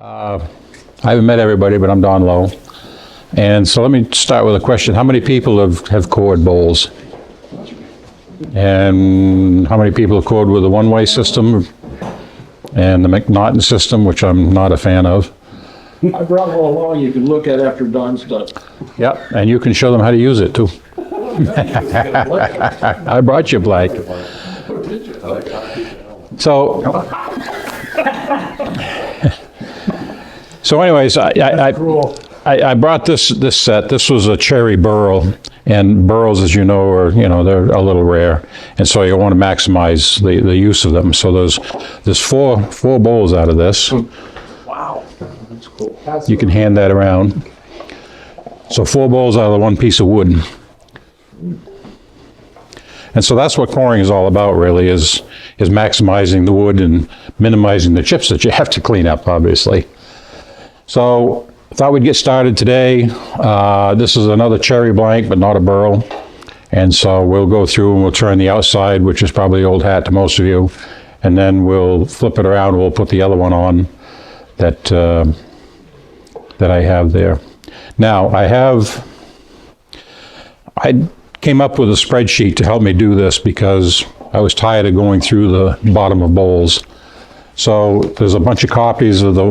I haven't met everybody, but I'm Don Lowe. And so let me start with a question. How many people have cored bowls? And how many people have cored with the one-way system and the McNaughton system, which I'm not a fan of? I brought one along you can look at after Don's done. Yep, and you can show them how to use it too. I brought you Blake. So anyways, I brought this set. This was a cherry burl, and burls, as you know, they're a little rare, and so you want to maximize the use of them. So there's four bowls out of this. Wow, that's cool. You can hand that around. So 4 bowls out of the one piece of wood. And so that's what coring is all about, really, is maximizing the wood and minimizing the chips that you have to clean up, obviously. So I thought we'd get started today. This is another cherry blank, but not a burl. And so we'll go through and we'll turn the outside, which is probably old hat to most of you, and then we'll flip it around and we'll put the other one on that I have there. Now, I came up with a spreadsheet to help me do this because I was tired of going through the bottom of bowls. So there's a bunch of copies of the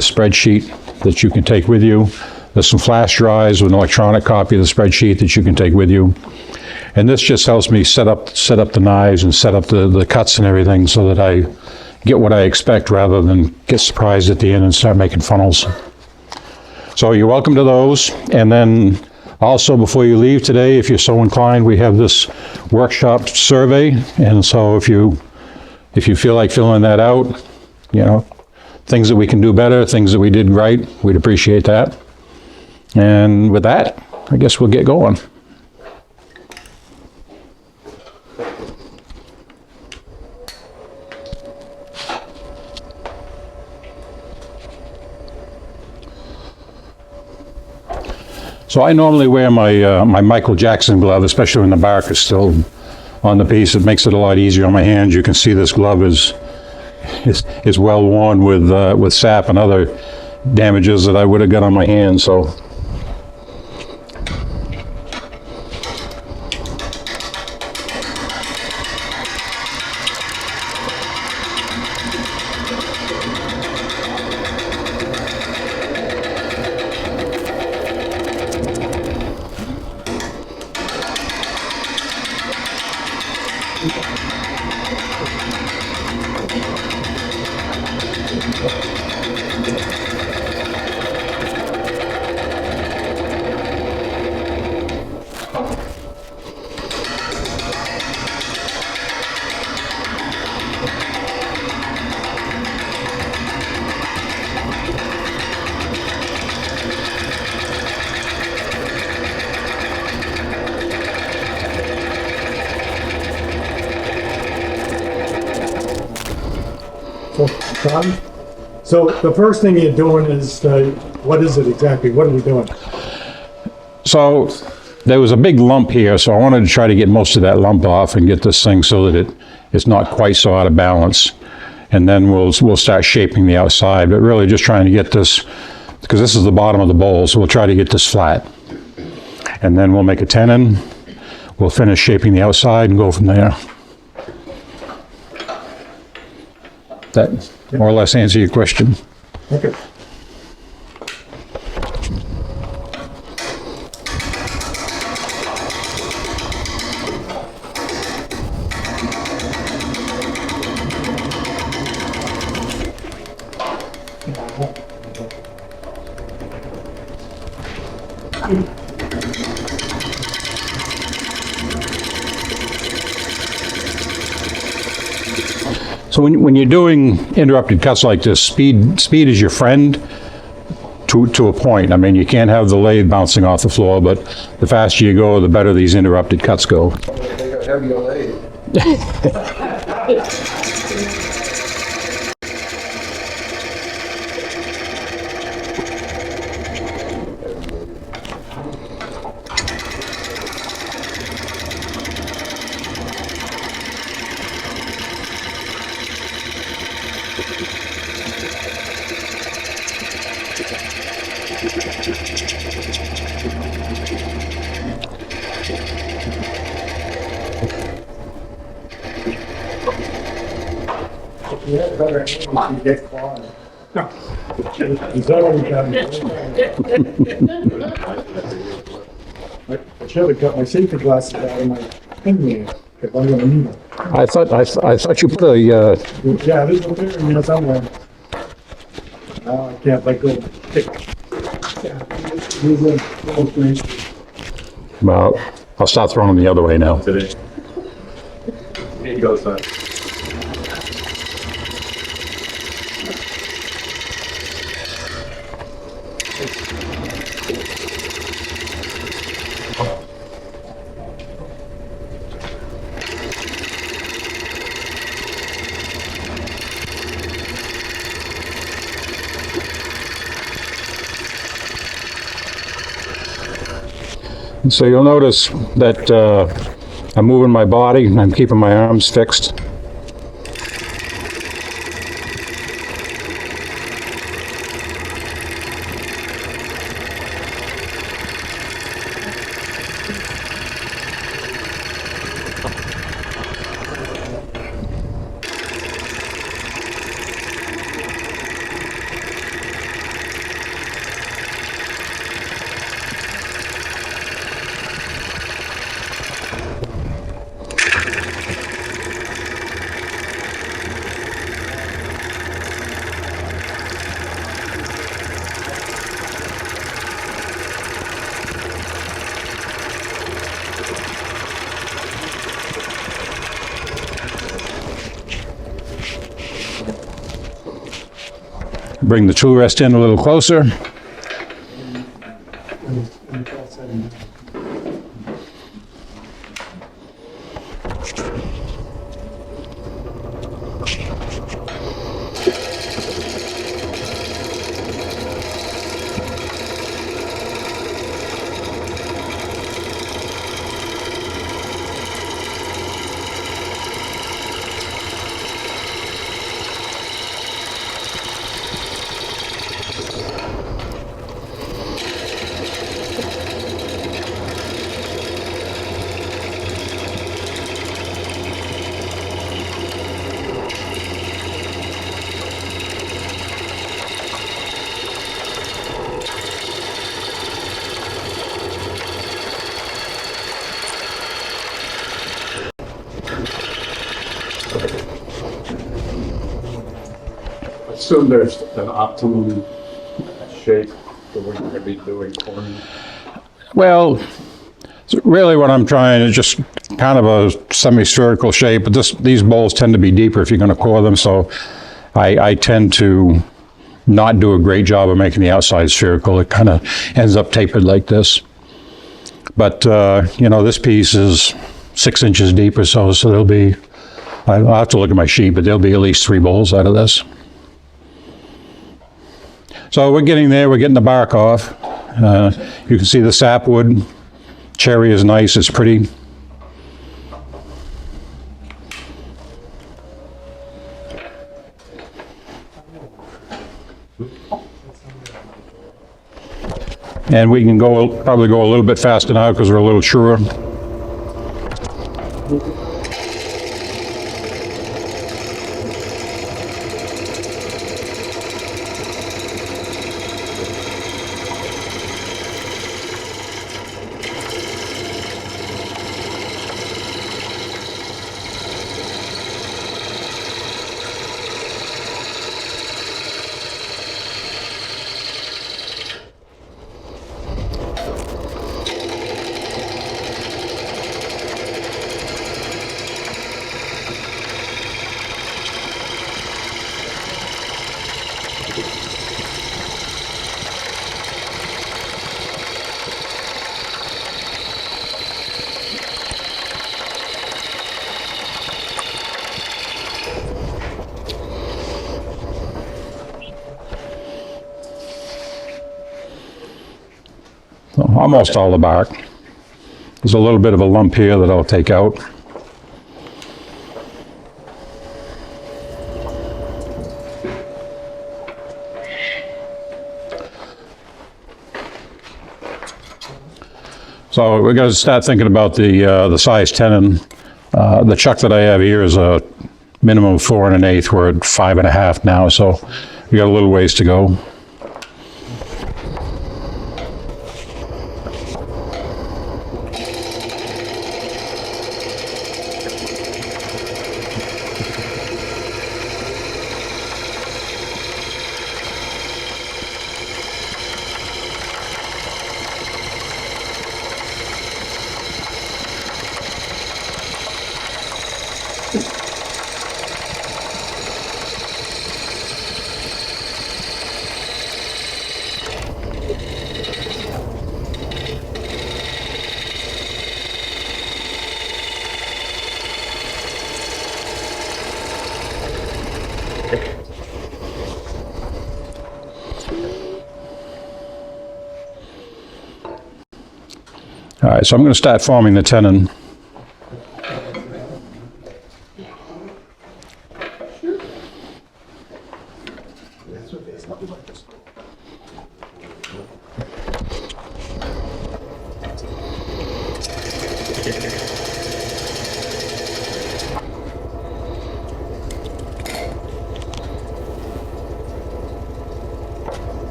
spreadsheet that you can take with you. There's some flash drives with an electronic copy of the spreadsheet that you can take with you. And this just helps me set up the knives and set up the cuts and everything so that I get what I expect rather than get surprised at the end and start making funnels. So you're welcome to those. And then also, before you leave today, if you're so inclined, we have this workshop survey. And so if you feel like filling that out, things that we can do better, things that we did right, we'd appreciate that. And with that, I guess we'll get going. So I normally wear my Michael Jackson glove, especially when the bark is still on the piece. It makes it a lot easier on my hands. You can see this glove is well worn with sap and other damages that I would have got on my hands. So So the first thing you're doing is, what is it exactly? What are we doing? So there was a big lump here, so I wanted to try to get most of that lump off and get this thing so that it's not quite so out of balance. And then we'll start shaping the outside, but really just trying to get this, because this is the bottom of the bowl, so we'll try to get this flat. And then we'll make a tenon. We'll finish shaping the outside and go from there. That more or less answer your question. Okay. So when you're doing interrupted cuts like this, speed is your friend to a point. I mean, you can't have the lathe bouncing off the floor, but the faster you go, the better these interrupted cuts go. better hand if you get caught. Is that what we got? I should have got my safety glasses out of my thing there, if I'm gonna need them. I thought you put a, Yeah, there's a pair in here somewhere. Now I can't let go. These are little things. well, I'll start throwing them the other way now. Today. Here you go, son. So you'll notice that I'm moving my body and I'm keeping my arms fixed. Bring the tool rest in a little closer. Assume there's an optimum shape for what you're gonna be doing cornering. Well, really what I'm trying is just kind of a semi-spherical shape, but these bowls tend to be deeper if you're going to core them, so I tend to not do a great job of making the outside spherical. It kind of ends up tapered like this. But, you know, this piece is 6 inches deep or so there'll be, I'll have to look at my sheet, but there'll be at least 3 bowls out of this. So we're getting there, we're getting the bark off. You can see the sapwood. Cherry is nice, it's pretty. And we can probably go a little bit faster now because we're a little truer. Almost all the bark. There's a little bit of a lump here that I'll take out. So we're going to start thinking about the size tenon. The chuck that I have here is a minimum of 4 1/8. We're at 5 1/2 now, so we got a little ways to go. All right, so I'm going to start forming the tenon.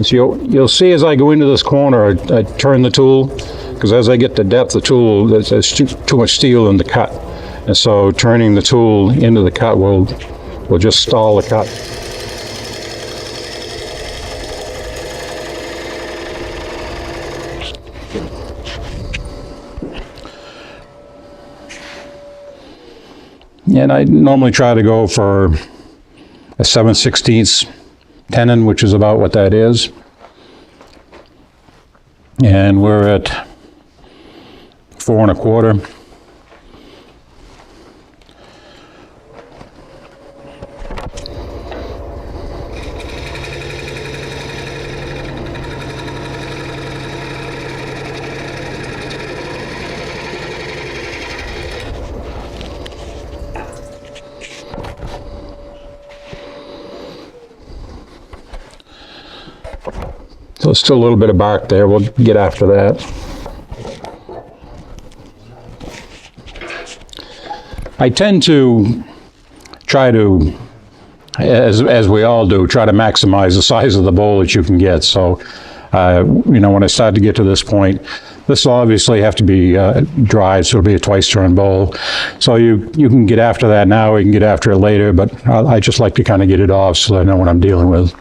So you'll see as I go into this corner, I turn the tool, because as I get to depth, the tool, there's too much steel in the cut. And so turning the tool into the cut will just stall the cut. And I normally try to go for a 7/16 tenon, which is about what that is. And we're at 4 1/4. So there's still a little bit of bark there. We'll get after that. I tend to try to, as we all do, try to maximize the size of the bowl that you can get. So, when I start to get to this point, this will obviously have to be dried, so it'll be a twice-turn bowl. So you can get after that now, you can get after it later, but I just like to kind of get it off so I know what I'm dealing with.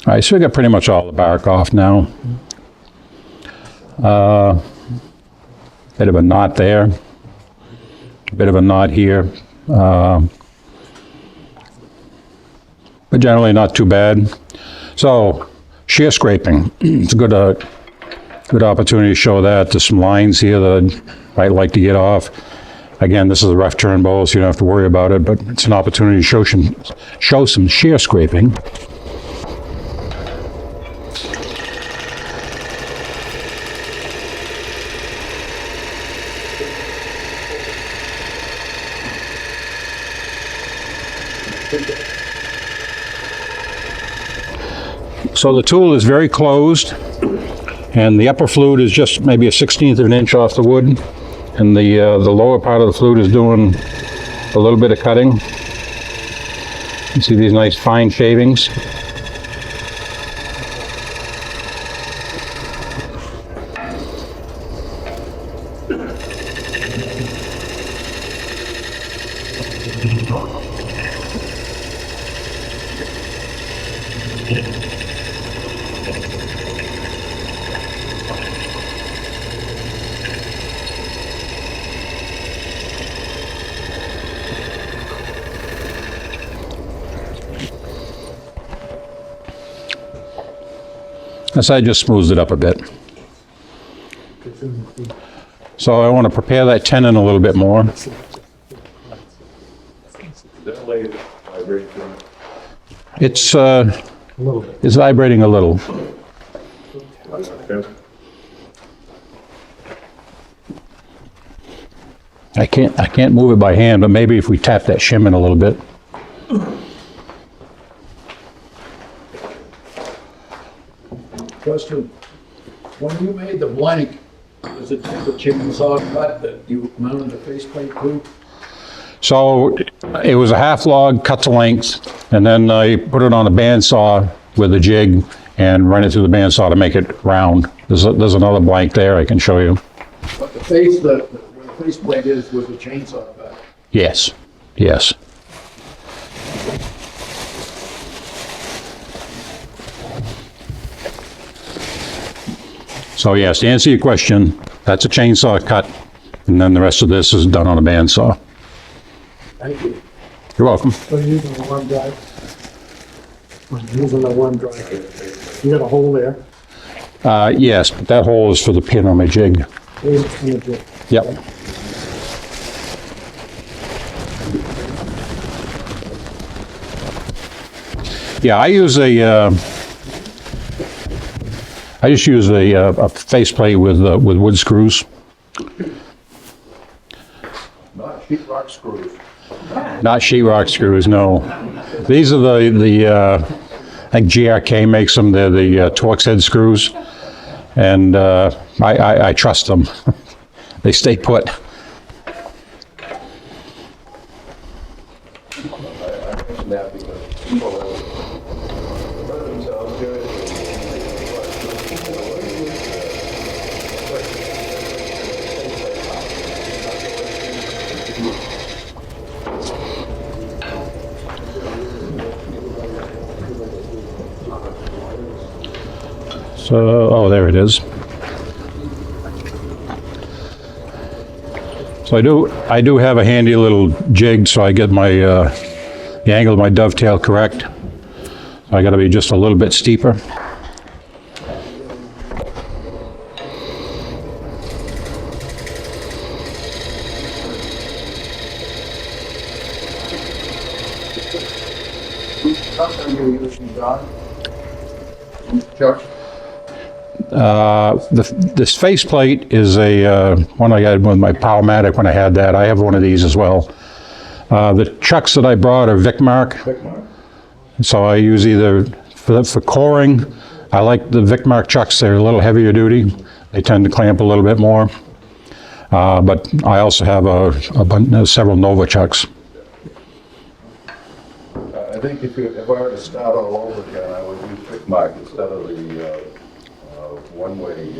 All right, so we got pretty much all the bark off now. Bit of a knot there, a bit of a knot here, but generally not too bad. So, shear scraping, it's a good opportunity to show that. There's some lines here that I'd like to get off. Again, this is a rough turn bowl, so you don't have to worry about it, but it's an opportunity to show some shear scraping. So the tool is very closed, and the upper flute is just maybe a 1/16 of an inch off the wood, and the lower part of the flute is doing a little bit of cutting. You see these nice fine shavings. This side just smooths it up a bit. So I want to prepare that tenon a little bit more. That lathe vibration. It's A little bit. it's vibrating a little. Okay. I can't move it by hand, but maybe if we tap that shim in a little bit. Question, when you made the blank, was it just a chainsaw cut that you mounted the faceplate to? So it was a half log cut to length, and then I put it on a bandsaw with a jig and run it through the bandsaw to make it round. There's another blank there I can show you. But the face, where the faceplate is, was a chainsaw cut. Yes, yes. So yes, to answer your question, that's a chainsaw cut, and then the rest of this is done on a bandsaw. Thank you. You're welcome. So you're using the one drive? Using the one drive. You got a hole there. Yes, but that hole is for the pin on my jig. It's in the jig. Yep. Yeah, I just use a faceplate with wood screws. Not sheetrock screws. Not sheetrock screws, no. These are I think GRK makes them. They're the Torx head screws, and I trust them. They stay put. That because people let themselves do it. So, oh, there it is. So I do have a handy little jig, so I get my the angle of my dovetail correct. So I got to be just a little bit steeper. Chuck, are you using John? Chuck? This faceplate is a one I had with my Powermatic when I had that. I have one of these as well. The chucks that I brought are Vicmark. So I use either, for coring, I like the Vicmark chucks. They're a little heavier duty. They tend to clamp a little bit more. But I also have several Nova chucks. I think if I were to start all over again, I would use Pickmark instead of the one-way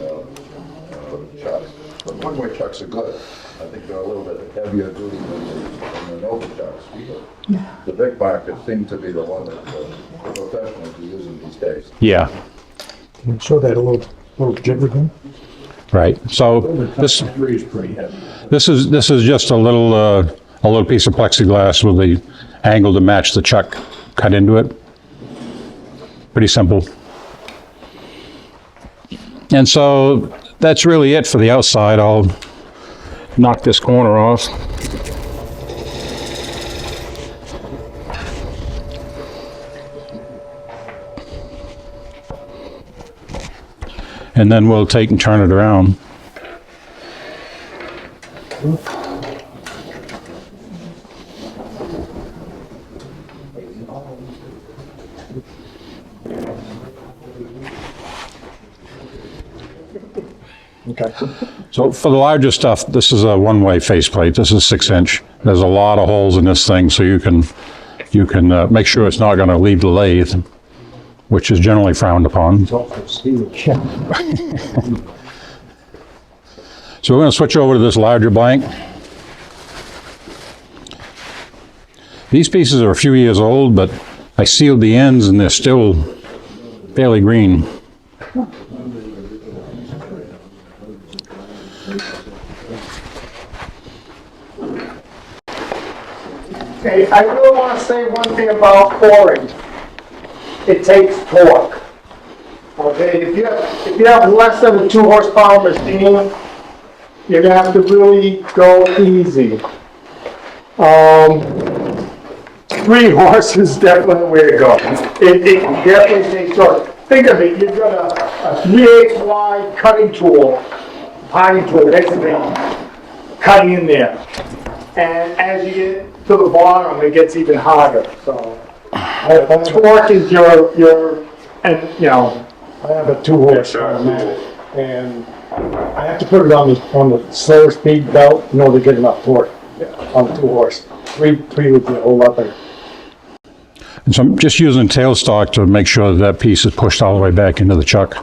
chucks. The one-way chucks are good. I think they're a little bit heavier duty than the Nova chucks. The Pickmark seems to be the one that the professionals are using these days. Yeah, Show that a little jig again. right. So this Three is pretty heavy. this is just a little piece of plexiglass with the angle to match the chuck cut into it. Pretty simple. And so that's really it for the outside. I'll knock this corner off. And then we'll take and turn it around. Okay. So for the larger stuff, this is a one-way faceplate. This is 6-inch. There's a lot of holes in this thing, so you can make sure it's not going to leave the lathe, which is generally frowned upon. So we're going to switch over to this larger blank. These pieces are a few years old, but I sealed the ends and they're still fairly green. Okay, I really want to say one thing about pouring. It takes torque. Okay, if you have less than a 2 horsepower machine, you're gonna have to really go easy. 3 horses is definitely the way to go. It definitely takes torque. Think of it, you've got a 3/8 wide cutting tool, pine tool, basically cutting in there. And as you get to the bottom, it gets even harder, so. Torque is your, and, you know, I have a 2 horse and I have to put it on the slower speed belt in order to get enough torque on 2 horse. 3 would be a whole lot better. And so I'm just using tailstock to make sure that piece is pushed all the way back into the chuck.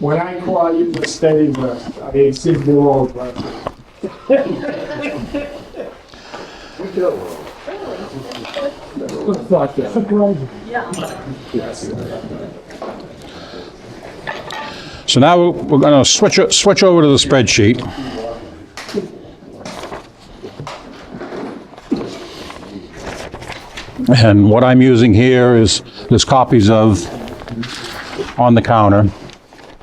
When I go, I use a steady lift. I mean, it's a all but. Like that. So now we're going to switch over to the spreadsheet. And what I'm using here is there's copies of on the counter.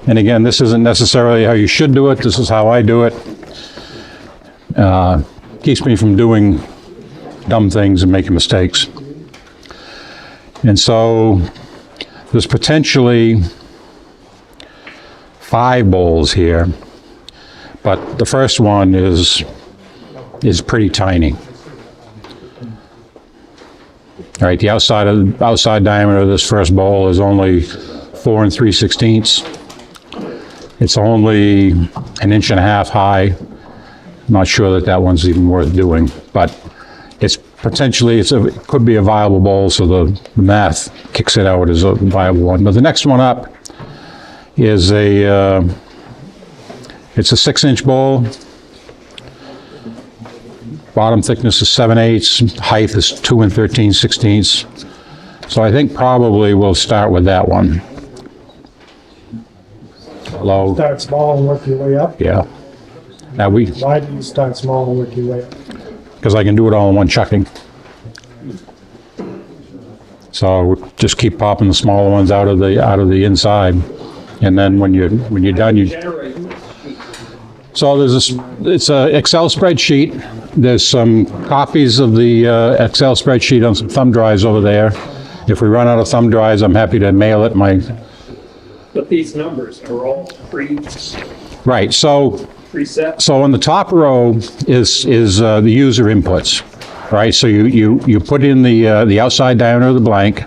And again, this isn't necessarily how you should do it. This is how I do it. Keeps me from doing dumb things and making mistakes. And so there's potentially 5 bowls here, but the first one is pretty tiny. All right, the outside diameter of this first bowl is only 4 3/16. It's only 1.5 inches high. I'm not sure that one's even worth doing, but it's potentially, it could be a viable bowl, so the math kicks it out as a viable one. But the next one up is it's a 6-inch bowl. Bottom thickness is 7/8, height is 2 13/16. So I think probably we'll start with that one. Low, Start small and work your way up. yeah. Now Why do you start small and work your way up? because I can do it all in one chucking. So just keep popping the smaller ones out of the inside, and then when you're done, So it's a Excel spreadsheet. There's some copies of the Excel spreadsheet on some thumb drives over there. If we run out of thumb drives, I'm happy to mail it. But these numbers are all Right. So preset. So on the top row is the user inputs, right? So you put in the outside diameter of the blank,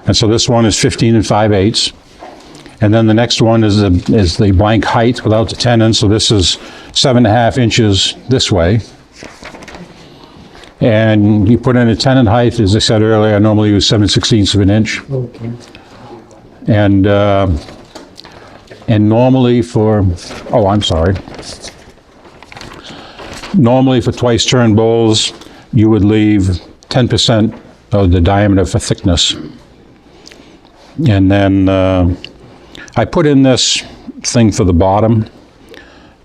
and so this one is 15 5/8, and then the next one is the blank height without the tenon. So this is 7.5 inches this way, and you put in a tenon height. As I said earlier, I normally use 7/16 of an inch, Okay. and normally for Normally for twice turn bowls, you would leave 10% of the diameter for thickness. And then I put in this thing for the bottom,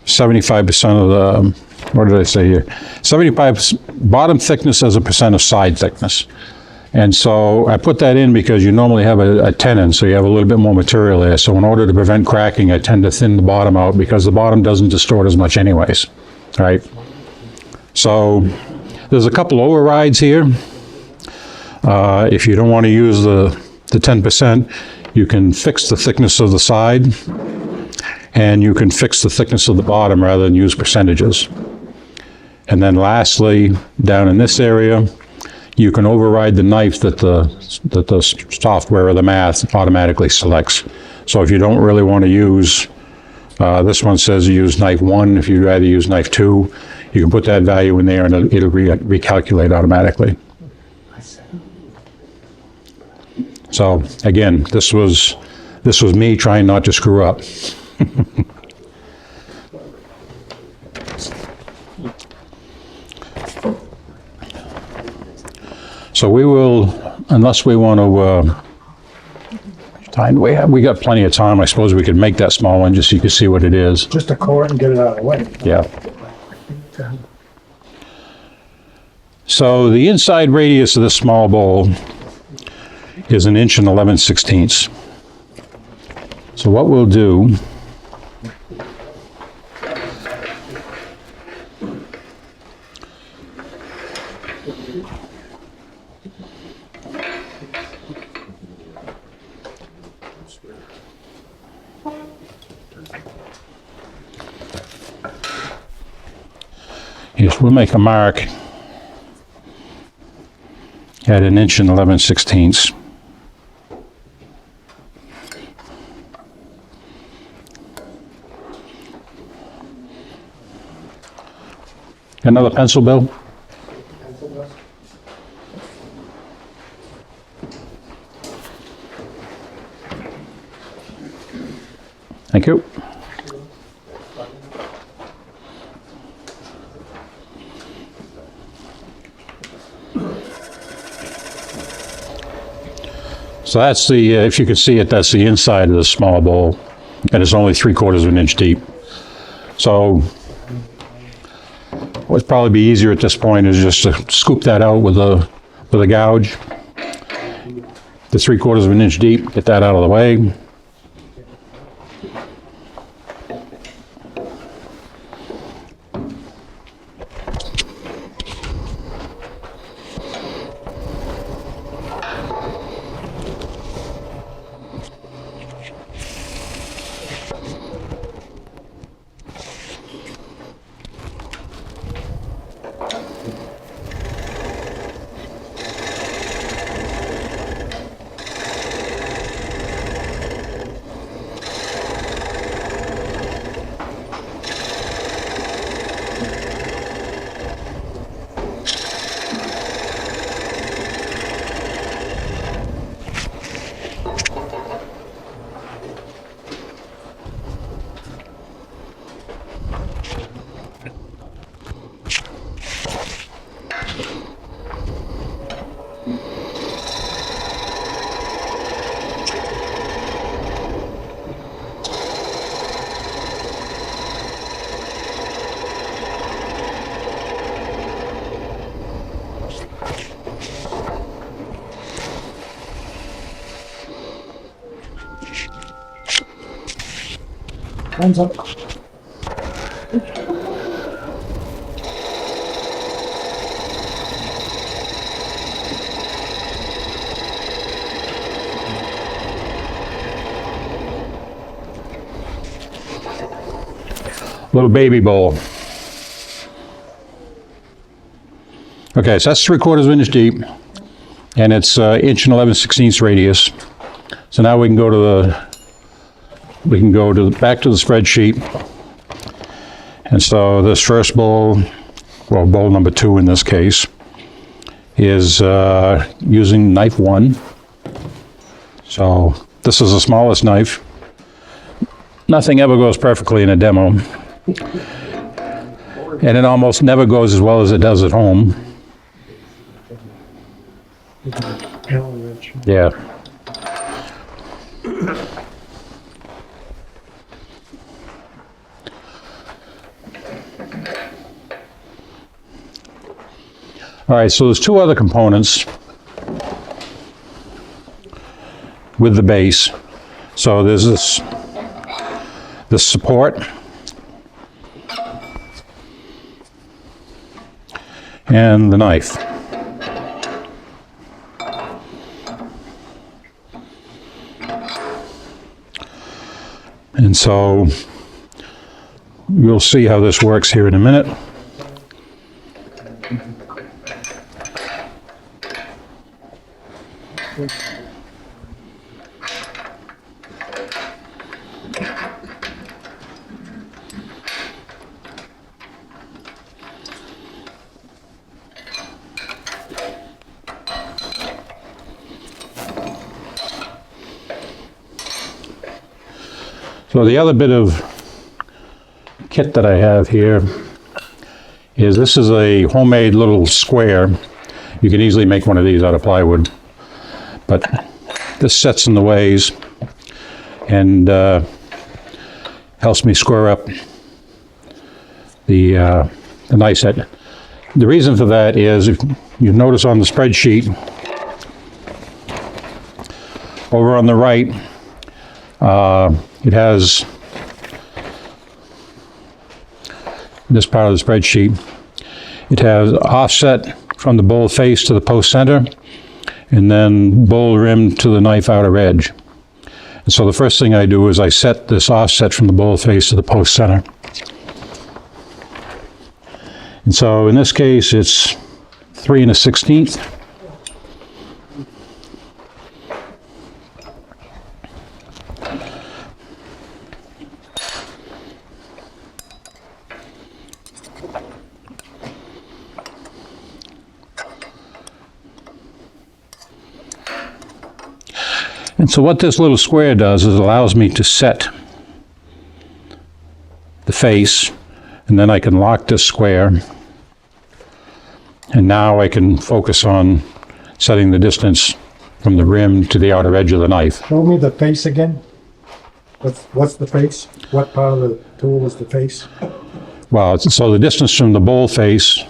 75% of the, what did I say here? 75 bottom thickness as a percent of side thickness. And so I put that in because you normally have a tenon, so you have a little bit more material there. So in order to prevent cracking, I tend to thin the bottom out because the bottom doesn't distort as much anyways, right? So there's a couple overrides here. If you don't want to use the 10%, you can fix the thickness of the side. and you can fix the thickness of the bottom rather than use percentages. And then lastly, down in this area, you can override the knife that the software or the math automatically selects. So if you don't really want to use, this one says you use knife 1, if you'd rather use knife 2, you can put that value in there and it'll recalculate automatically. So again, this was me trying not to screw up. So we will, unless we want to, we got plenty of time. I suppose we could make that small one just so you can see what it is. Just a core and get it out of the way. Yeah. So the inside radius of this small bowl is 1 inch and 11/16. So what we'll do is we'll make a mark at 1 inch and 11/16. Another pencil, Bill? Thank you. So that's the, if you can see it, that's the inside of the small bowl, and it's only 3/4 of an inch deep. So what'd probably be easier at this point is just to scoop that out with a gouge. The 3/4 of an inch deep, get that out of the way. Hands up. Little baby bowl. Okay, so that's 3/4 of an inch deep, and it's 1 inch and 11/16 radius. So now we can go to back to the spreadsheet. And so this first bowl, well, bowl number 2 in this case, is using knife 1. So this is the smallest knife. Nothing ever goes perfectly in a demo. And it almost never goes as well as it does at home. Yeah. All right, so there's 2 other components with the base. So there's this support and the knife. And so you'll see how this works here in a minute. So the other bit of kit that I have here is this is a homemade little square. You can easily make one of these out of plywood, but this sets in the ways and helps me square up the knife set. The reason for that is, if you notice on the spreadsheet, over on the right, it has this part of the spreadsheet. It has offset from the bowl face to the post center, and then bowl rim to the knife outer edge. And so the first thing I do is I set this offset from the bowl face to the post center. And so in this case, it's 3 1/16. And so what this little square does is allows me to set the face, and then I can lock this square. And now I can focus on setting the distance from the rim to the outer edge of the knife. Show me the face again. What's the face? What part of the tool is the face? Well, so the distance from the bowl face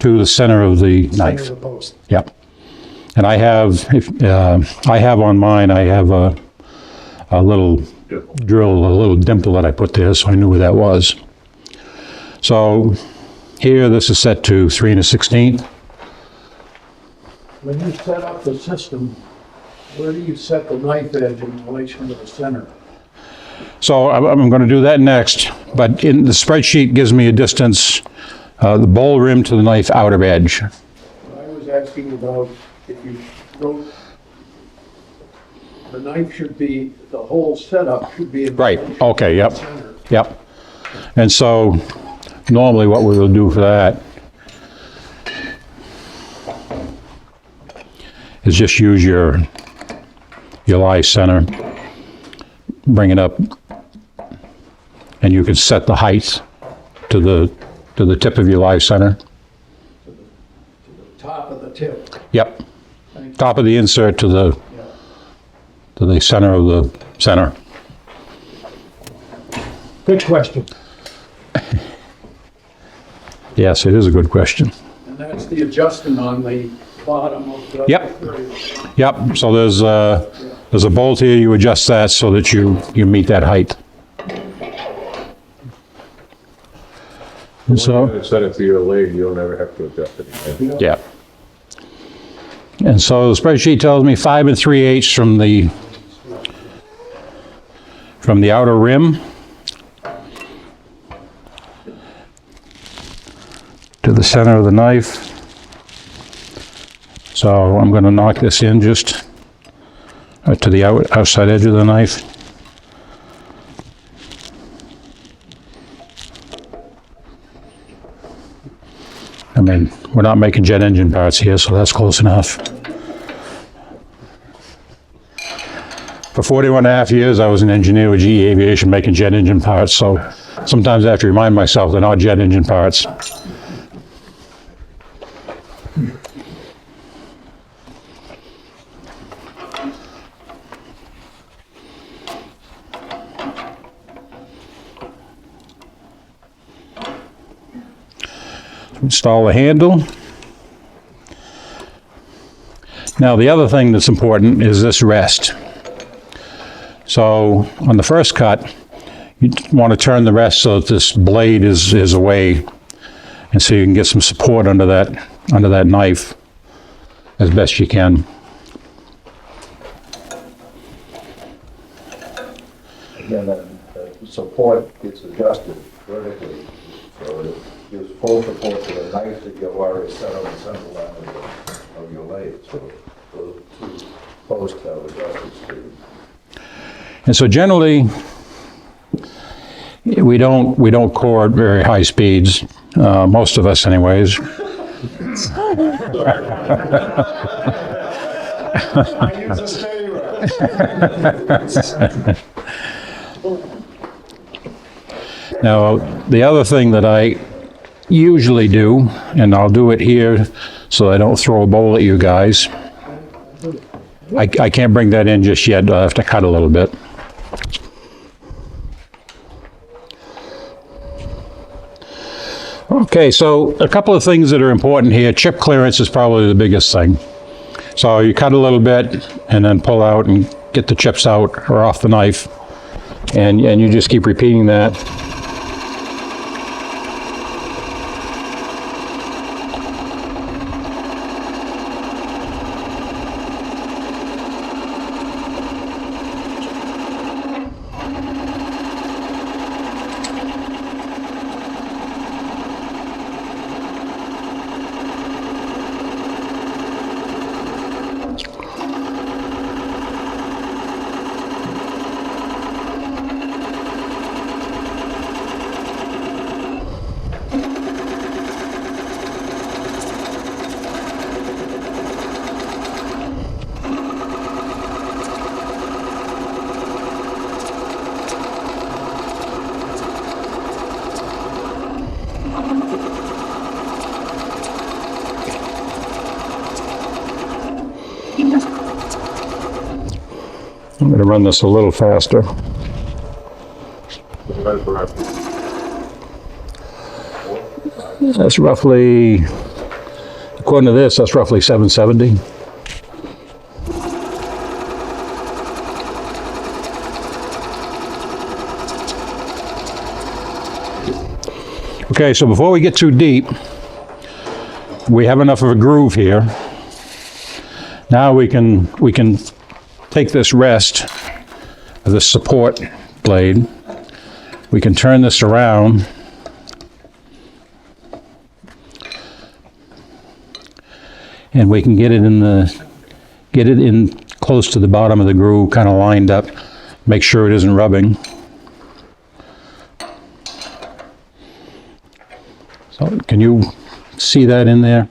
to the center of the knife. Center of the post. Yep. And I have, I have on mine, I have a little drill, a little dimple that I put there, so I knew where that was. So here, this is set to 3 1/16. When you set up the system, where do you set the knife edge in relation to the center? So I'm going to do that next, but in the spreadsheet gives me a distance, the bowl rim to the knife outer edge. I was asking about if you wrote, the knife should be, the whole setup should be in Right, relation okay, to yep, the center. yep. And so normally what we will do for that is just use your lie center, bring it up, and you can set the height to the tip of your lie center. Top of the tip. Yep. Top of the insert to the center of the center. Good question. Yes, it is a good question. And that's the adjustment on the bottom of the. Yep. Yep, so there's a bolt here, you adjust that so that you meet that height. And so, Set it to your lathe, you'll never have to adjust it again. yeah. And so the spreadsheet tells me 5 3/8 from the outer rim to the center of the knife. So I'm going to knock this in just to the outside edge of the knife. I mean, we're not making jet engine parts here, so that's close enough. For 41 and a half years, I was an engineer with GE Aviation making jet engine parts, so sometimes I have to remind myself they're not jet engine parts. Install the handle. Now the other thing that's important is this rest. So on the first cut, you want to turn the rest so that this blade is away, and so you can get some support under that knife as best you can. Again, the support gets adjusted vertically. So it gives full support to the knife that you've already set on the center line of your lathe. So those two posts have adjusted to. And so generally, we don't core at very high speeds, most of us anyways. I use a steady rod. Now, the other thing that I usually do, and I'll do it here so I don't throw a bowl at you guys. I can't bring that in just yet. I have to cut a little bit. Okay, so a couple of things that are important here. Chip clearance is probably the biggest thing. So you cut a little bit and then pull out and get the chips out or off the knife. And you just keep repeating that. I'm going to run this a little faster. That's roughly, according to this, that's roughly 770. Okay, so before we get too deep, we have enough of a groove here. Now we can take this rest of the support blade. We can turn this around and we can get it in close to the bottom of the groove, kind of lined up. Make sure it isn't rubbing. So can you see that in there?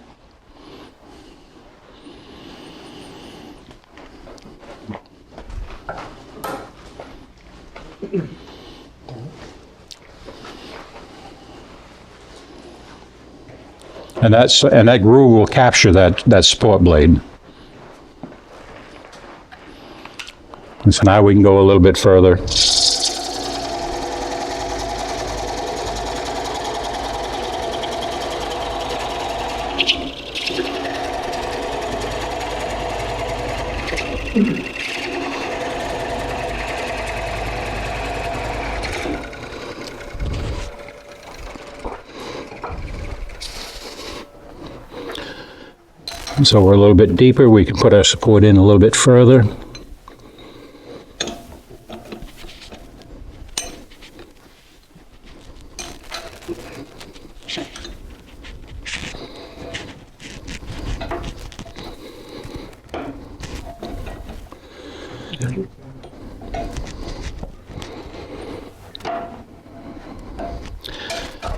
And that groove will capture that support blade. And so now we can go a little bit further. So we're a little bit deeper, we can put our support in a little bit further.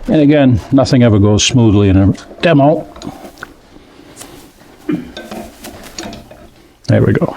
And again, nothing ever goes smoothly in a demo. There we go.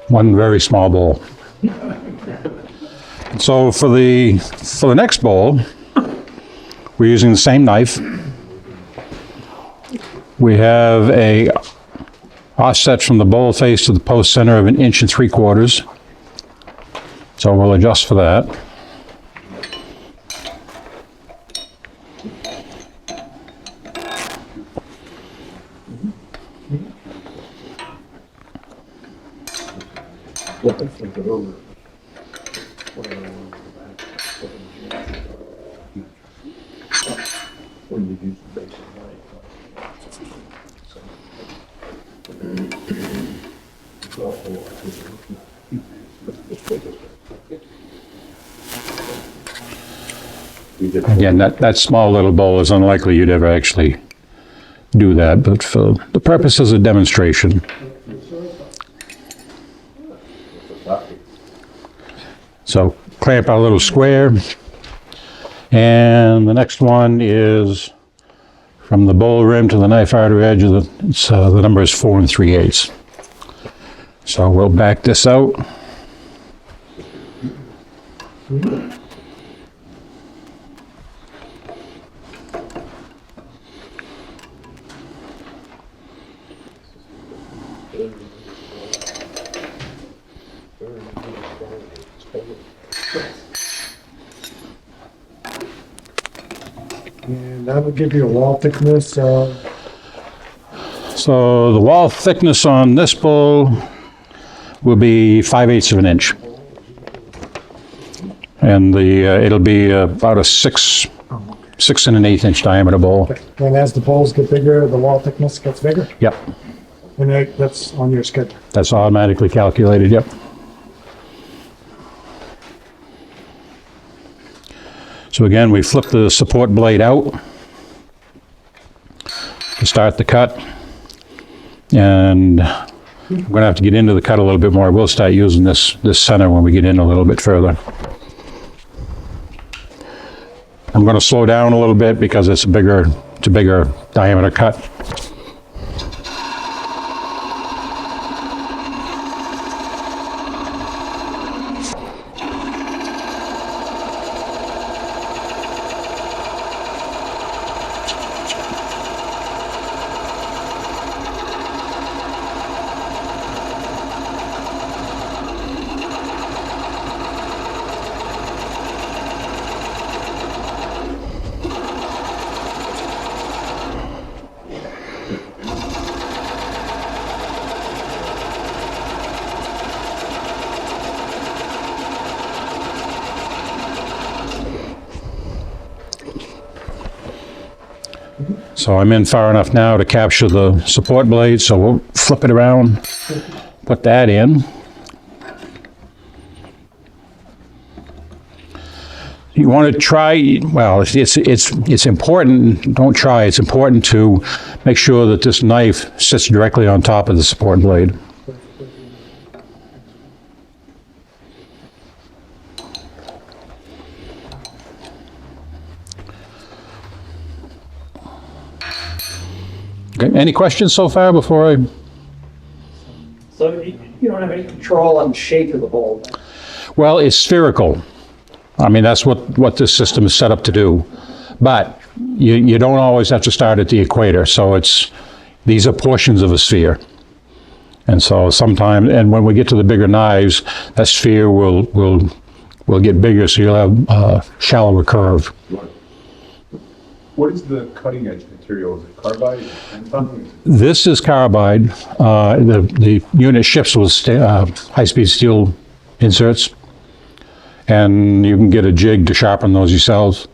One very small bowl. So for the next bowl, we're using the same knife. We have a offset from the bowl face to the post center of 1 3/4 inches. So we'll adjust for that. Again, that small little bowl is unlikely you'd ever actually do that, but for the purposes of demonstration. So clamp our little square. And the next one is from the bowl rim to the knife artery edge of the number is 4 3/8. So we'll back this out. And that would give you a wall thickness of, So the wall thickness on this bowl will be 5/8 of an inch. And it'll be about a 6 1/8 diameter bowl. and as the poles get bigger, the wall thickness gets bigger? Yep, And that's on your schedule? that's automatically calculated, yep. So again, we flip the support blade out to start the cut. And I'm gonna have to get into the cut a little bit more. I will start using this center when we get in a little bit further. I'm gonna slow down a little bit because it's a bigger diameter cut. So I'm in far enough now to capture the support blade, so we'll flip it around, put that in. You want to try, well, it's important, don't try, it's important to make sure that this knife sits directly on top of the support blade. Okay, any questions so far before I? So you don't have any control on the shape of the bowl. Well, it's spherical. I mean, that's what this system is set up to do. But you don't always have to start at the equator. So these are portions of a sphere. And so sometimes, and when we get to the bigger knives, that sphere will get bigger, so you'll have a shallower curve. What is the cutting edge material? Is it carbide? Is it tantalum? This is carbide. The unit ships with high-speed steel inserts. And you can get a jig to sharpen those yourselves.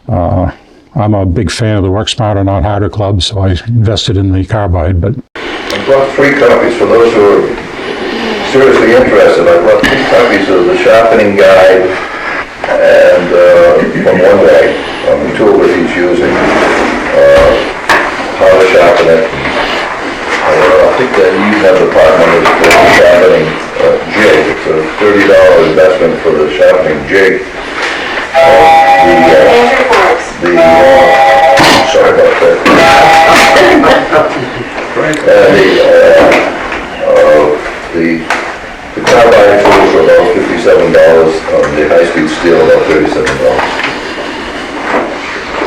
I'm a big fan of the Work Smarter, Not Harder Club, so I invested in the carbide. But I brought 3 copies for those who are seriously interested. I brought 3 copies of the sharpening guide and from one guy, the tool that he's using, how to sharpen it. I think that you have the part numbers for the sharpening jig. It's a $30 investment for the sharpening jig. Sorry about that. The carbide tools are about $57, the high-speed steel about $37.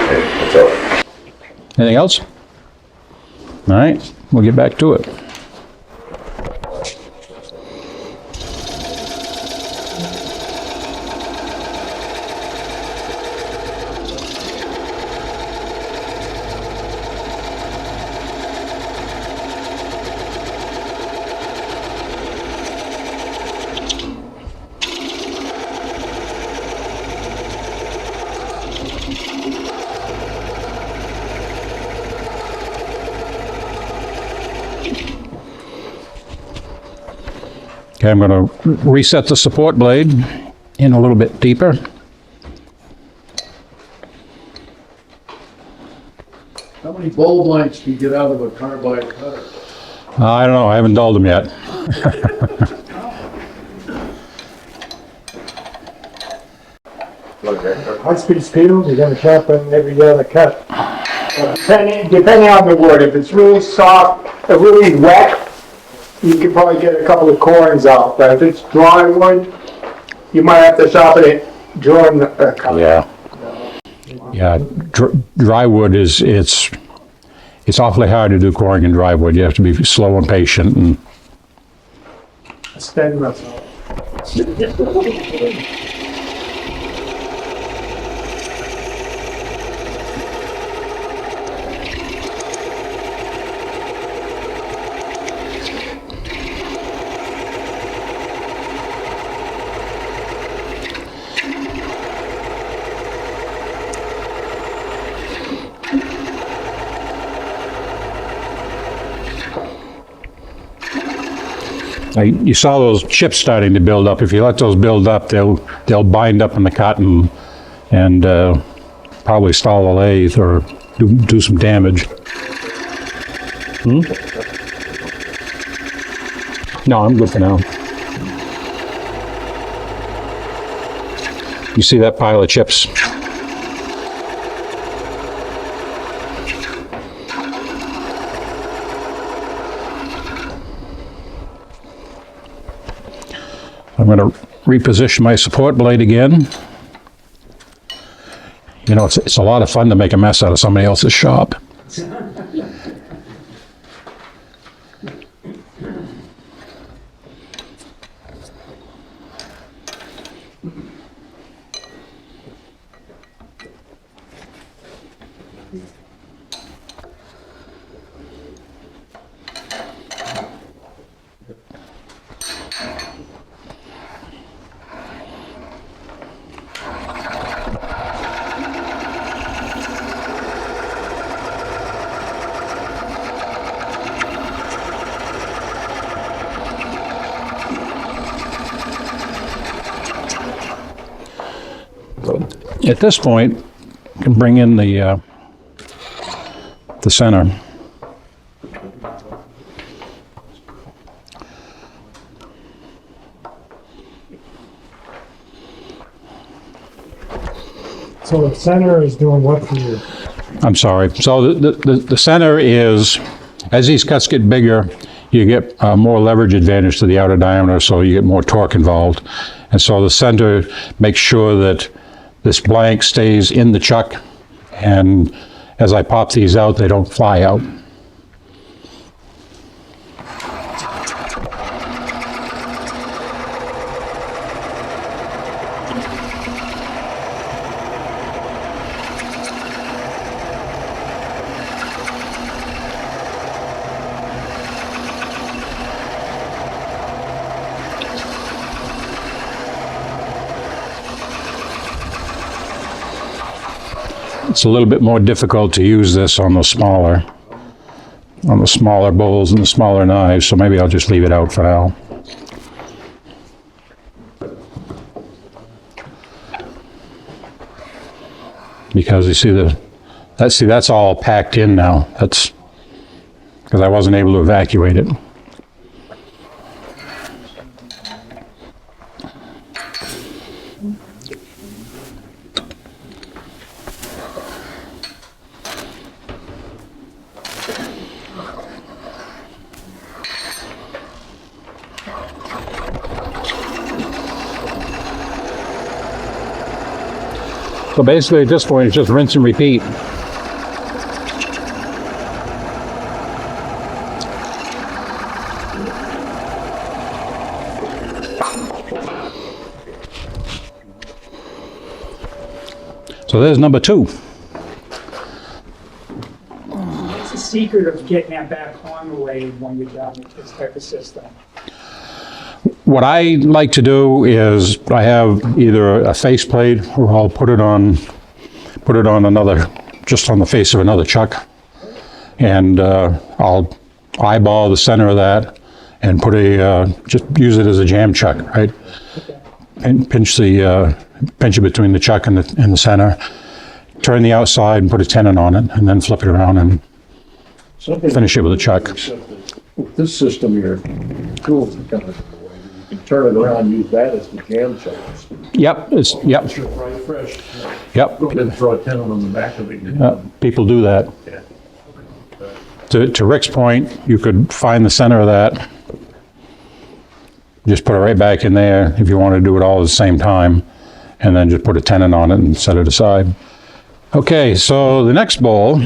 Okay, what's up? anything else? All right, we'll get back to it. Okay, I'm going to reset the support blade in a little bit deeper. How many bowl blanks do you get out of a carbide cutter? I don't know, I haven't dulled them yet. High-speed steel, you're gonna sharpen every other cut. Depending on the wood, if it's really soft, really wet, you can probably get a couple of corners out, but if it's dry wood, you might have to sharpen it during the cut. Yeah. Yeah, dry wood it's awfully hard to do coring in dry wood. You have to be slow and patient, and Stainless. you saw those chips starting to build up. If you let those build up, they'll bind up in the cotton and probably stall the lathe or do some damage. No, I'm good for now. You see that pile of chips? I'm going to reposition my support blade again. You know, it's a lot of fun to make a mess out of somebody else's shop. At this point, you can bring in the center. So the center is doing what for you? I'm sorry. So the center is, as these cuts get bigger, you get more leverage advantage to the outer diameter, so you get more torque involved. And so the center makes sure that this blank stays in the chuck, and as I pop these out, they don't fly out. It's a little bit more difficult to use this on the smaller bowls and the smaller knives, so maybe I'll just leave it out for now. Because you see that's all packed in now. That's because I wasn't able to evacuate it. So basically at this point, it's just rinse and repeat. So there's number 2. What's the secret of getting that back on the lathe when you're done with this type of system? What I like to do is I have either a faceplate or I'll put it on another, just on the face of another chuck, and I'll eyeball the center of that and put just use it as a jam chuck, right? And pinch it between the chuck and the center. Turn the outside and put a tenon on it, and then flip it around and finish it with a chuck. With this system, your tools are kind of in the way. You can turn it around and use that as the jam chuck. Yep, yep, It's right fresh. yep. Go ahead and throw a tenon on the back of it. People do that. Yeah. To Rick's point, you could find the center of that, just put it right back in there if you want to do it all at the same time, and then just put a tenon on it and set it aside. Okay, so the next bowl,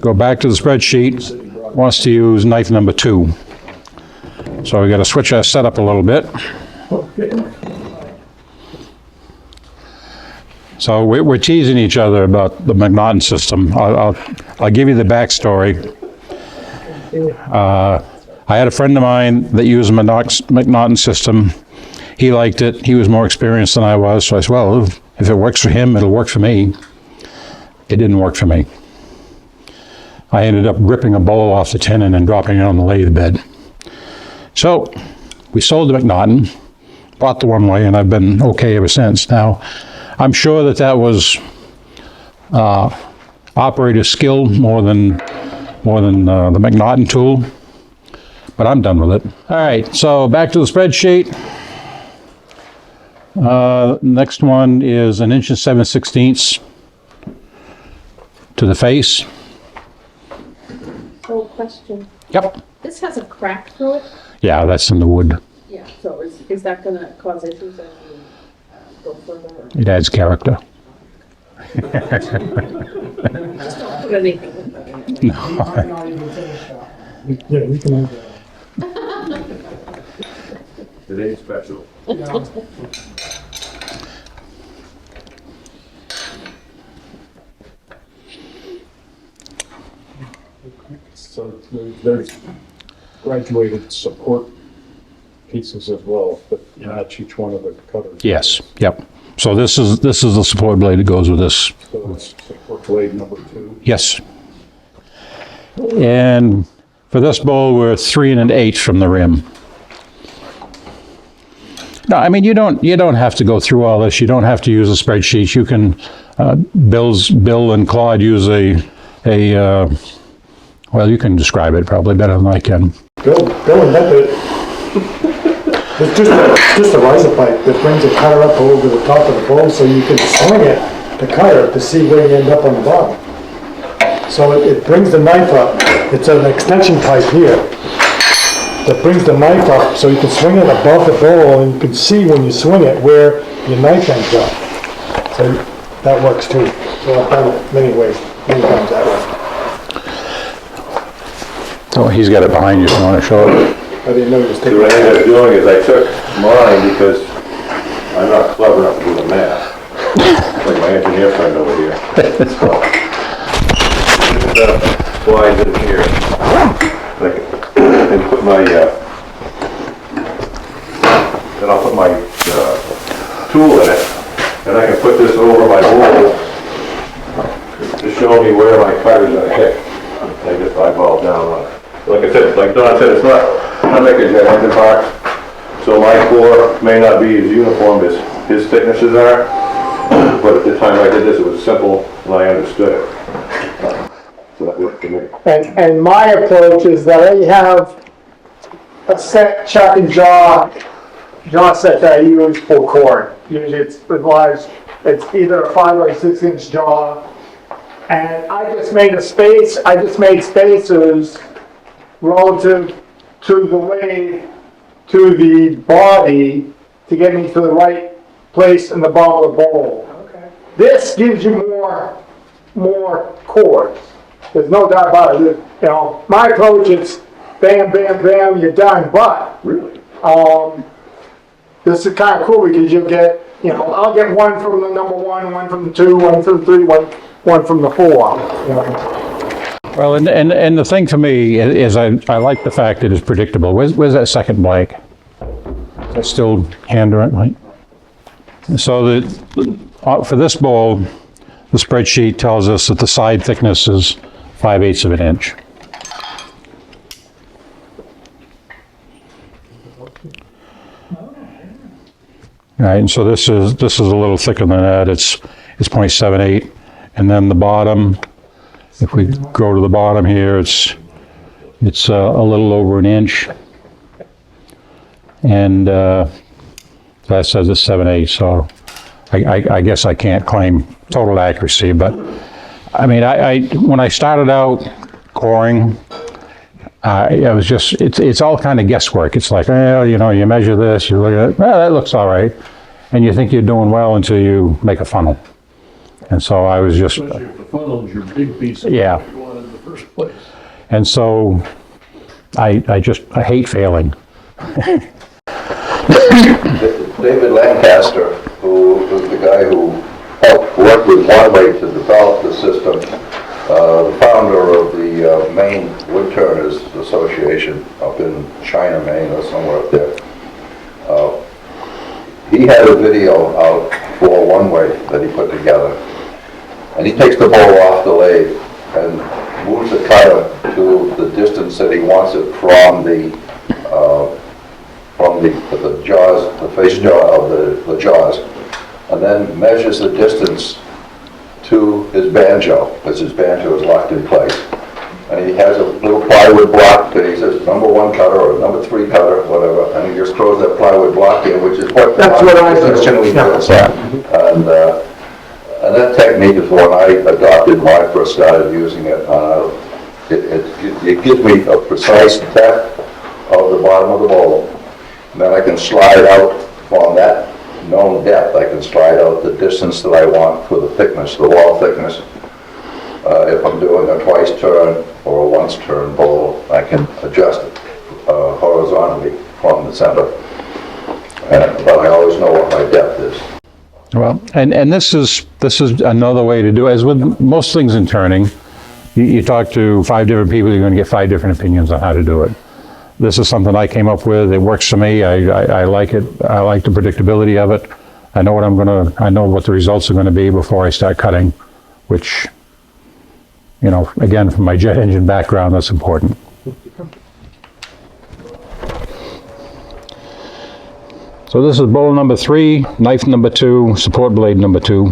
go back to the spreadsheet, wants to use knife number 2. So we got to switch our setup a little bit. So we're teasing each other about the McNaughton system. I'll give you the backstory. I had a friend of mine that used the McNaughton system. He liked it. He was more experienced than I was. So I said, well, if it works for him, it'll work for me. It didn't work for me. I ended up ripping a bowl off the tenon and dropping it on the lathe bed. So we sold the McNaughton, bought the one way, and I've been okay ever since. Now, I'm sure that was operator skill more than the McNaughton tool, but I'm done with it. All right, so back to the spreadsheet. Next one is 1 7/16 inches to the face. Oh, question. Yep. This has a crack through it? Yeah, that's in the wood. Yeah. So is that gonna cause issues as you go further? Or It adds character. just don't put anything in it. Might not even finish that. Yeah, we can have that. Today's special. So there's graduated support pieces as well, but not each one of the cutters. Yes, yep. So this is the support blade that goes with this. So it's support blade number 2. Yes. And for this bowl, we're 3 1/8 from the rim. No, I mean, you don't have to go through all this. You don't have to use a spreadsheet. You can, Bill and Claude use well, you can describe it probably better than I can. Bill invented it. It's just a riser pipe that brings a cutter up over the top of the bowl so you can swing it, the cutter, to see where you end up on the bottom. So it brings the knife up. It's an extension pipe here that brings the knife up so you can swing it above the bowl and you can see when you swing it where your knife ends up. So that works too. So I've done it many ways, many times that way. Oh, he's got it behind you, if you want to show it. I didn't know you was See, taking what I ended up doing is I took mine because I'm not clever enough to do the math. Like my engineer friend over here. So, slides in here. Like, and put my, then I'll put my tool in it. And I can put this over my bowl to show me where my cutter's gonna hit. I just eyeball down on it. Like I said, like Don said, it's not, I make a gigantic box, so my core may not be as uniform as his thicknesses are, but at the time I did this, it was simple and I understood it. So that worked for me. And my approach is that I have a set chuck and jaw set that I use for cord. Usually it's either a 5 or 6 inch jaw. And I just made spacers relative to the lathe, to the body, to get me to the right place in the bottom of the bowl. Okay. This gives you more cords. There's no doubt about it. You know, my approach is bam, bam, bam, you're done. But Really? this is kind of cool because you'll get, I'll get one from the number 1, one from the 2, one from the 3, one from the 4. Well, and the thing for me is I like the fact that it's predictable. Where's that second blank? That's still handwritten, right? So for this bowl, the spreadsheet tells us that the side thickness is 5/8 of an inch. Right, and so this is a little thicker than that. It's 0.78, and then the bottom. If we go to the bottom here, it's a little over an inch, and that says it's 7/8. So I guess I can't claim total accuracy, but I mean, when I started out coring, I was just, it's all kind of guesswork. It's like, well, you know, you measure this, you look at it, well, that looks all right. And you think you're doing well until you make a funnel. And so I was just, Especially if the funnel's your big piece of Yeah. what you want in the first place. and so I hate failing. David Lancaster, who was the guy who helped work with One-Way to develop the system, the founder of the Maine Woodturners Association up in China, Maine, or somewhere up there. He had a video out for One-Way that he put together. And he takes the bowl off the lathe and moves the cutter to the distance that he wants it from the jaws, the face jaw of the jaws, and then measures the distance to his banjo, because his banjo is locked in place. And he has a little plywood block that he says number 1 cutter or number 3 cutter, whatever, and he just throws that plywood block in, which is what That's what I do. generally does. And that technique is one I adopted when I first started using it. It gives me a precise depth of the bottom of the bowl. And then I can slide out from that known depth. I can slide out the distance that I want for the thickness, the wall thickness. If I'm doing a twice turn or a once turn bowl, I can adjust it horizontally from the center. But I always know what my depth is. Well, and this is another way to do it. As with most things in turning, you talk to 5 different people, you're going to get 5 different opinions on how to do it. This is something I came up with. It works for me. I like it. I like the predictability of it. I know what the results are going to be before I start cutting, which, you know, again, from my jet engine background, that's important. So this is bowl number 3, knife number 2, support blade number 2.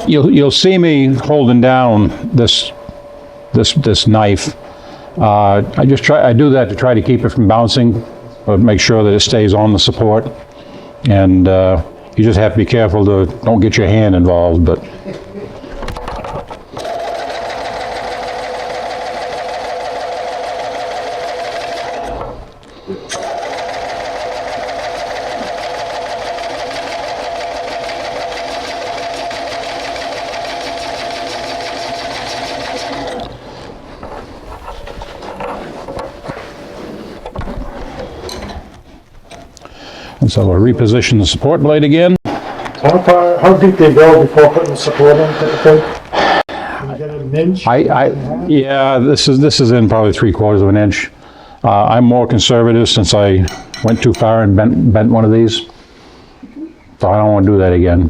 You'll see me holding down this knife. I do that to try to keep it from bouncing, but make sure that it stays on the support. And you just have to be careful to don't get your hand involved. But and so we'll reposition the support blade again. How deep they go before putting the support in, typically? Can you get it an inch? Yeah, this is in probably 3/4 of an inch. I'm more conservative since I went too far and bent one of these. So I don't want to do that again.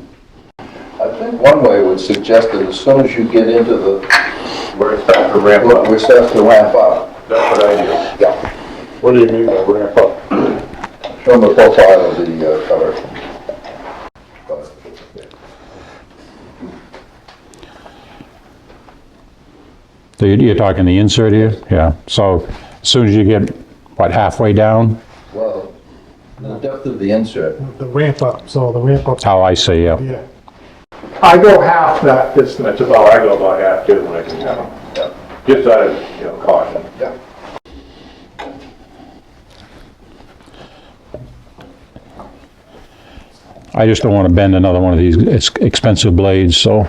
I think One-Way would suggest that as soon as you get into where it starts to ramp up. Where it starts to ramp up. That's what I do. Yeah. What do you mean by ramp up? Show them the profile of the cover. So you're talking the insert here? Yeah. So as soon as you get, what, halfway down? Well, the depth of the insert. The ramp up, so the ramp up. Oh, I see, yeah. Yeah. I go half that distance. That's about, I go about half too when I can tell. Yeah. Just out of, caution. Yeah. I just don't want to bend another one of these expensive blades, so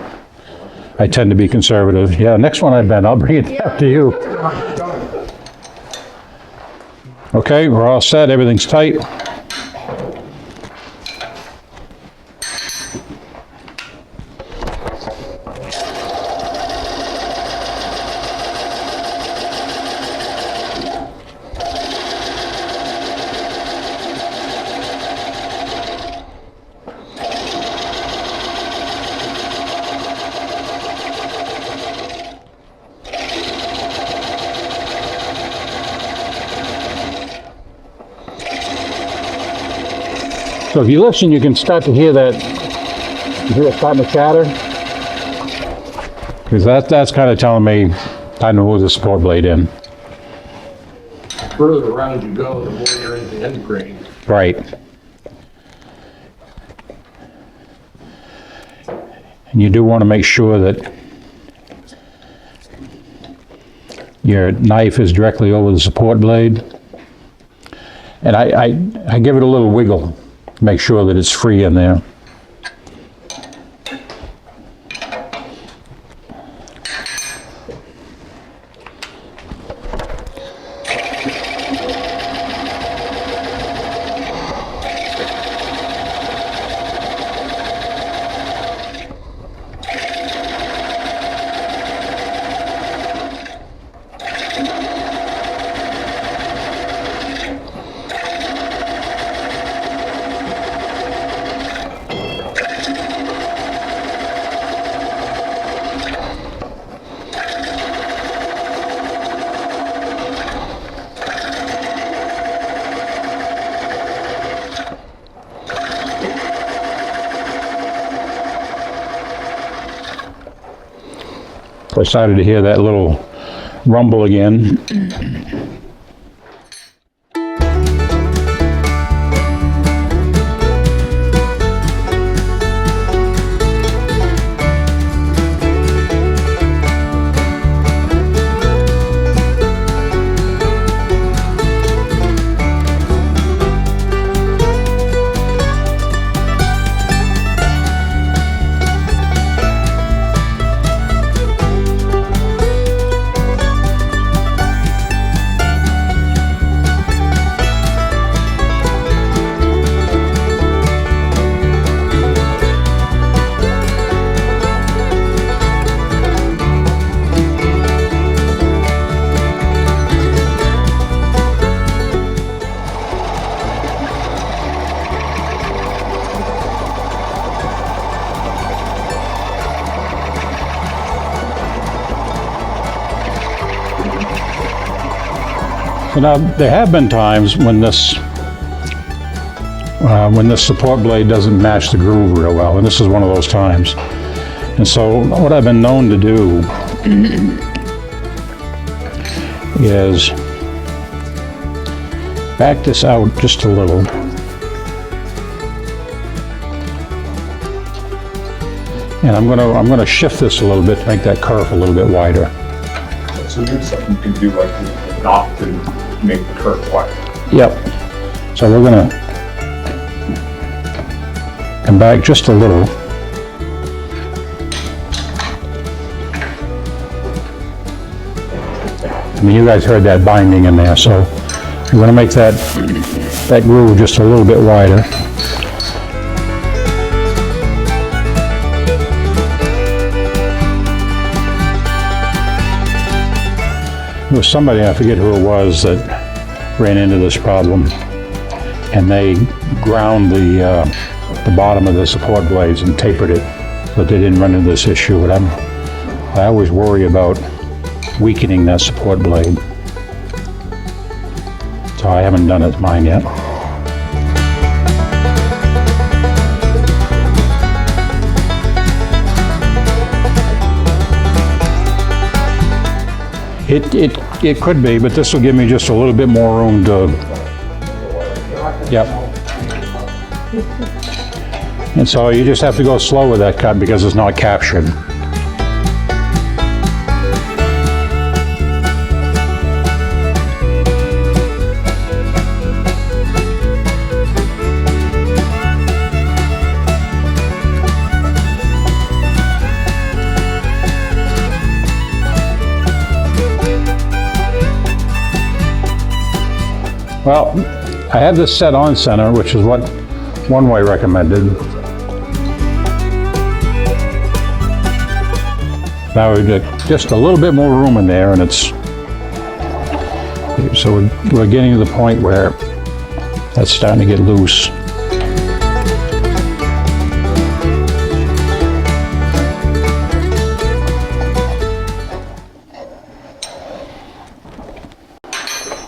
I tend to be conservative. Yeah, next one I bend, I'll bring it up to you. Okay, we're all set, everything's tight. So if you listen, you can start to hear that, you hear it starting to chatter. Because that's kind of telling me I know the support blade in. Further around you go, the more you're in the end grain. Right. And you do want to make sure that your knife is directly over the support blade. And I give it a little wiggle to make sure that it's free in there. I started to hear that little rumble again. So now, there have been times when this support blade doesn't match the groove real well, and this is one of those times. And so what I've been known to do is back this out just a little. And I'm gonna shift this a little bit to make that curve a little bit wider. So there's something you can do like a knob to make the curve wider. Yep. So we're gonna come back just a little. I mean, you guys heard that binding in there, so I'm gonna make that groove just a little bit wider. There was somebody, I forget who it was, that ran into this problem, and they ground the bottom of the support blades and tapered it so that they didn't run into this issue. But I always worry about weakening that support blade, so I haven't done it to mine yet. It could be, but this will give me just a little bit more room to, yep. And so you just have to go slow with that cut because it's not captured. Well, I have this set on center, which is what One Way recommended. Now we get just a little bit more room in there, and it's, so we're getting to the point where that's starting to get loose.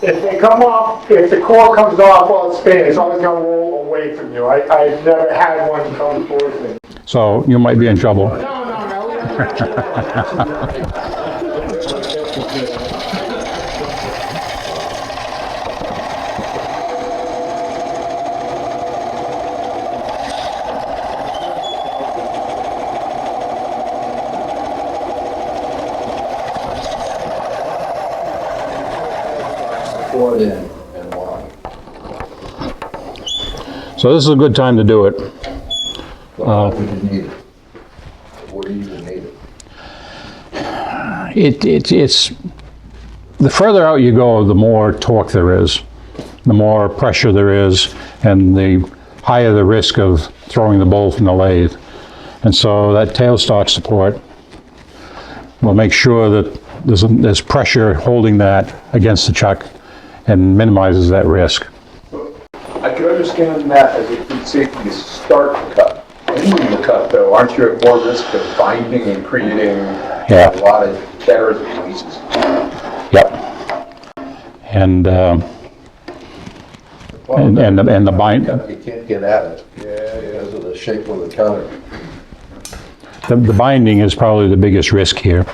If they come off, if the core comes off while it's spinning, it's always gonna roll away from you. I've never had one come towards me. So you might be in trouble. No. Put in and why? So this is a good time to do it. Why would you need it? What do you even need it? It's the further out you go, the more torque there is, the more pressure there is, and the higher the risk of throwing the bowl from the lathe. And so that tailstock support will make sure that there's pressure holding that against the chuck and minimizes that risk. I can understand that as a food safety start to cut. Ending the cut, though, aren't you at more risk of binding and creating Yeah. a lot of tears and releases? Yep. And the bind, You can't get at it. Yeah, because of the shape of the cutter. the binding is probably the biggest risk here.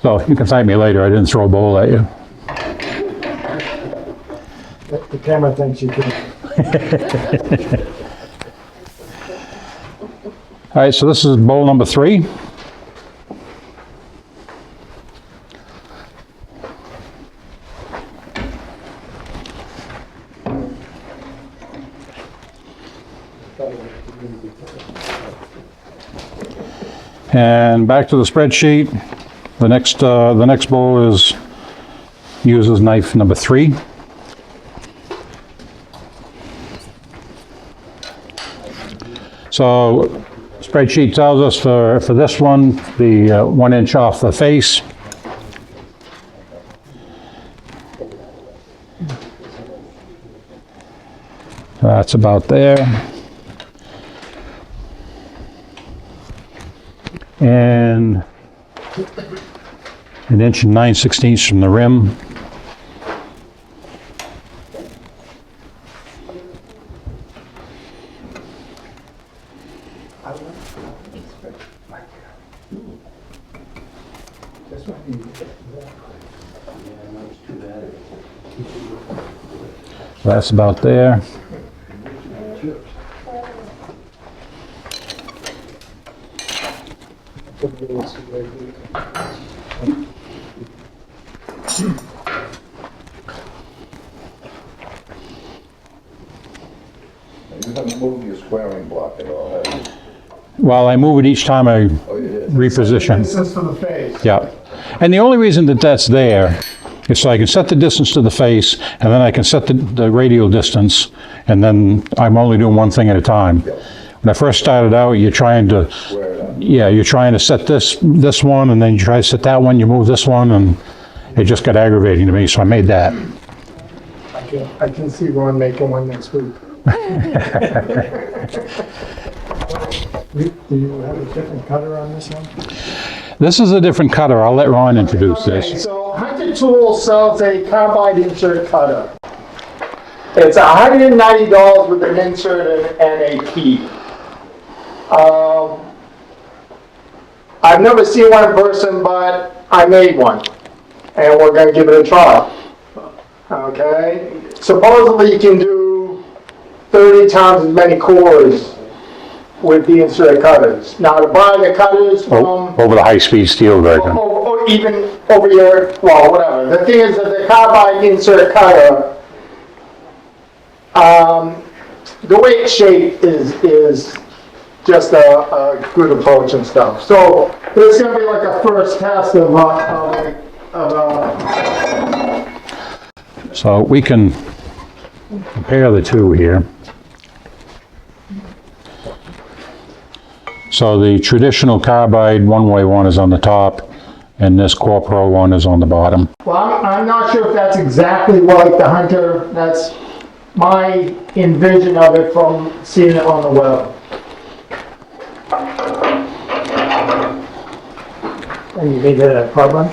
So you can thank me later, I didn't throw a bowl at you. The camera thinks you can. All right, so this is bowl number 3. And back to the spreadsheet. The next bowl uses knife number 3. So spreadsheet tells us for this one, the 1 inch off the face. That's about there. And 1 inch and 9/16 from the rim. That's about there. You haven't moved your squaring block at all, have you? Well, I move it each time I Oh, you did? reposition. Distance to the face. Yeah. And the only reason that that's there is so I can set the distance to the face, and then I can set the radial distance, and then I'm only doing one thing at a time. When I first started out, you're trying to, Square it up. yeah, you're trying to set this one, and then you try to set that one, you move this one, and it just got aggravating to me, so I made that. I can see Ron making one next week. Do you have a different cutter on this one? This is a different cutter. I'll let Ron introduce Okay, this. so Hunter Tools sells a carbide insert cutter. It's $190 with an insert and a key. I've never seen one in person, but I made one, and we're gonna give it a try. Okay, supposedly you can do times as many cores with the insert cutters. Now, to buy the cutters from, Over the high-speed steel version. or even over your, well, whatever. The thing is that the carbide insert cutter, the way it's shaped is just a good approach and stuff. So this is gonna be like a first test of So we can compare the two here. So the traditional carbide one-way one is on the top, and this Core Pro one is on the bottom. well, I'm not sure if that's exactly like the Hunter. That's my envision of it from seeing it on the web. And you made that a carbide?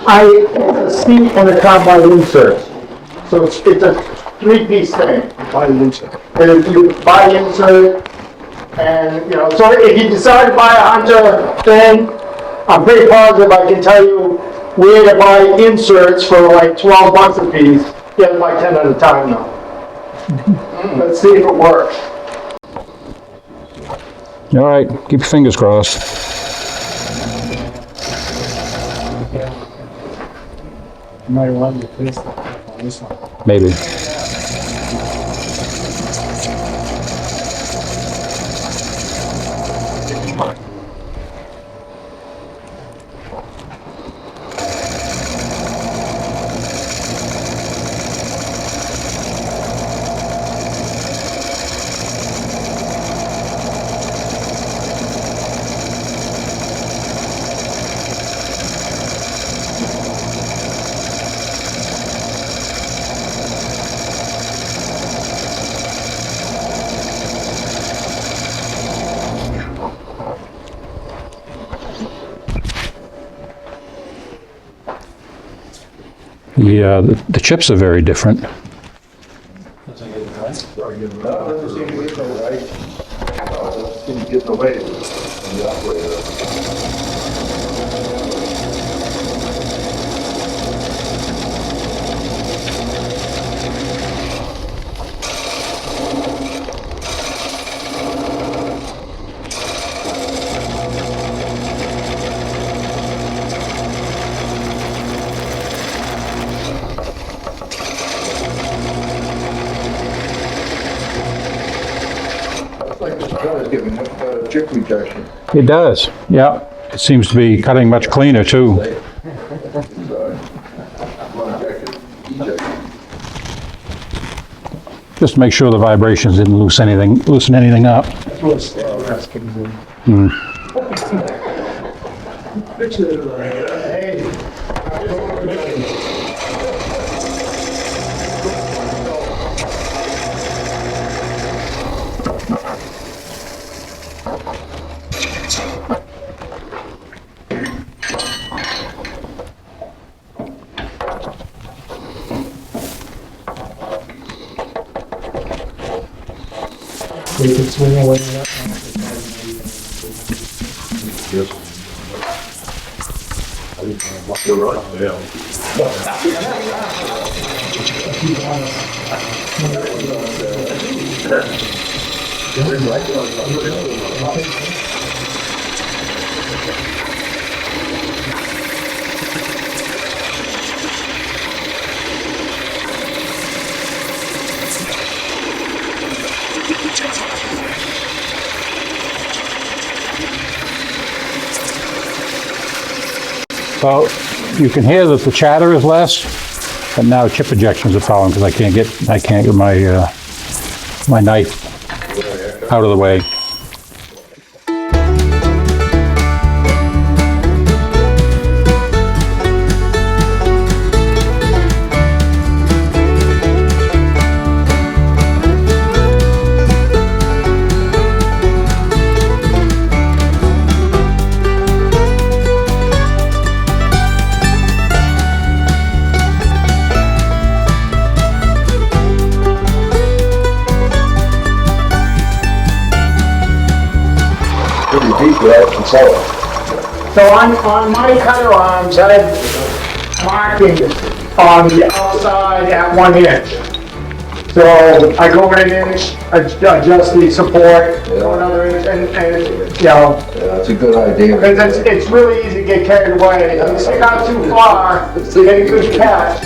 It's a seat and a carbide insert. So it's a three-piece thing. Buy the insert. And if you buy the insert, and, you know, so if you decide to buy a Hunter thing, I'm pretty positive I can tell you where to buy inserts for like 12 bucks a piece. You have to buy 10 at a time now. Let's see if it works. All right, keep your fingers crossed. You might want to place that on this one. Maybe. The chips are very different. Doesn't seem to get no right. Doesn't seem to get the way from the operator. Looks like this gun is giving chip rejection. It does, yeah. It seems to be cutting much cleaner too. Just to make sure the vibrations didn't loosen anything up. You can swing away with that. You're right, yeah. So you can hear that the chatter is less, but now chip ejections are falling because I can't get my my knife out of the way. So on my cutter arms, I have markings on the outside at 1 inch. So I go in an inch, adjust the support, go another inch, and, you know, Yeah, that's a good idea. because it's really easy to get carried away. If you stick out too far, you get a good catch.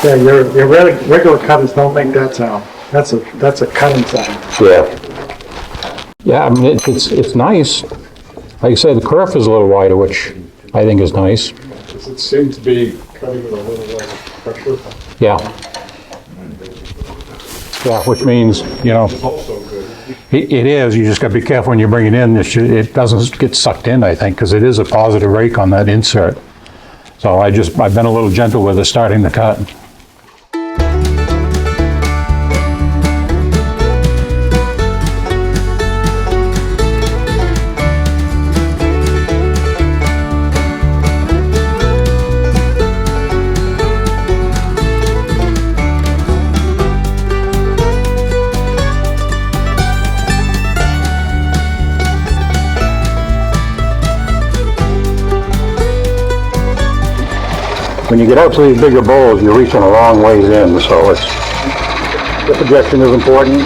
Yeah, your regular cutters don't make that sound. That's a cutting sound. Yeah. Yeah, I mean, it's nice. Like I said, the kerf is a little wider, which I think is nice. It seems to be cutting with a little less pressure. Yeah. Yeah, which means, you know, Also good. it is, you just gotta be careful when you bring it in, it doesn't get sucked in, I think, because it is a positive rake on that insert. So I've been a little gentle with it starting the cut. When you get out to these bigger bowls, you're reaching a long ways in, so the projection is important.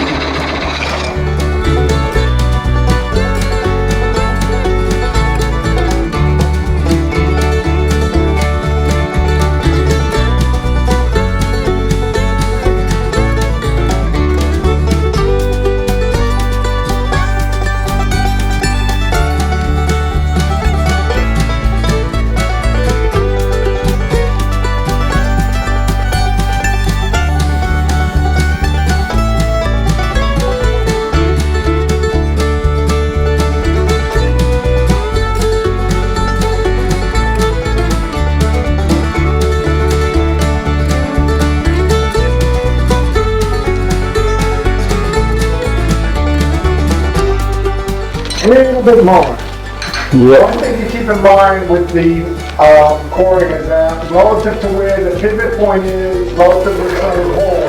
A little bit more. Yeah. One thing to keep in mind with the coring is that relative to where the pivot point is, relative to where the hole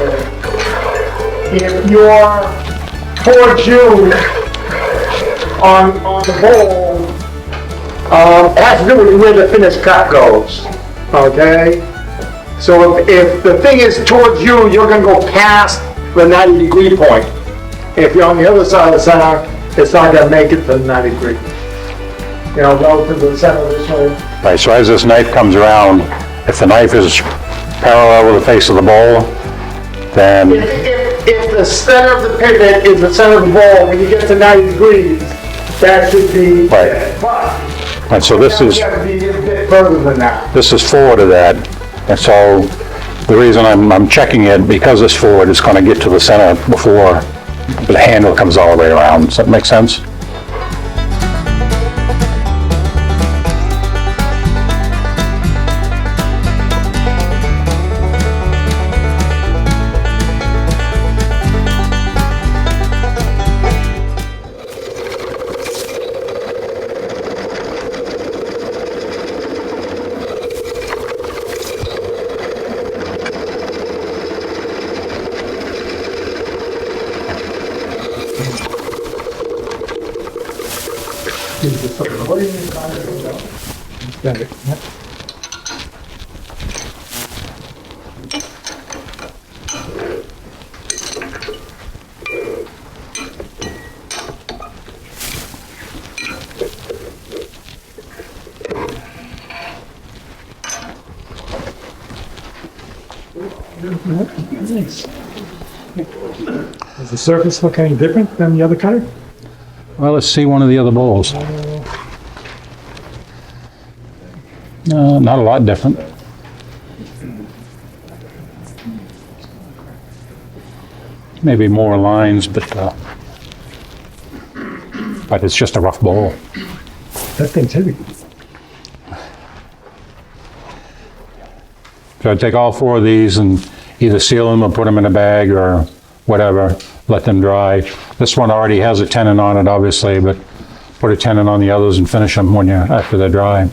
is, if you're towards you on the bowl, it has to do with where the finished cut goes, okay? So if the thing is towards you, you're gonna go past the 90-degree point. If you're on the other side of the center, it's not gonna make it to the 90 degree. You know, relative to the center of this way. Right, so as this knife comes around, if the knife is parallel with the face of the bowl, then, If the center of the pivot is the center of the bowl, when you get to 90 degrees, that should be. Right. But and so this is, you gotta be a bit further than that. this is forward of that. And so the reason I'm checking it, because it's forward, it's gonna get to the center before the handle comes all the way around. Does that make sense? Does the surface look any different than the other cutter? Well, let's see one of the other bowls. Not a lot different. Maybe more lines, but it's just a rough bowl. That thing's heavy. So I'd take all four of these and either seal them or put them in a bag or whatever, let them dry. This one already has a tenon on it, obviously, but put a tenon on the others and finish them after they're dry.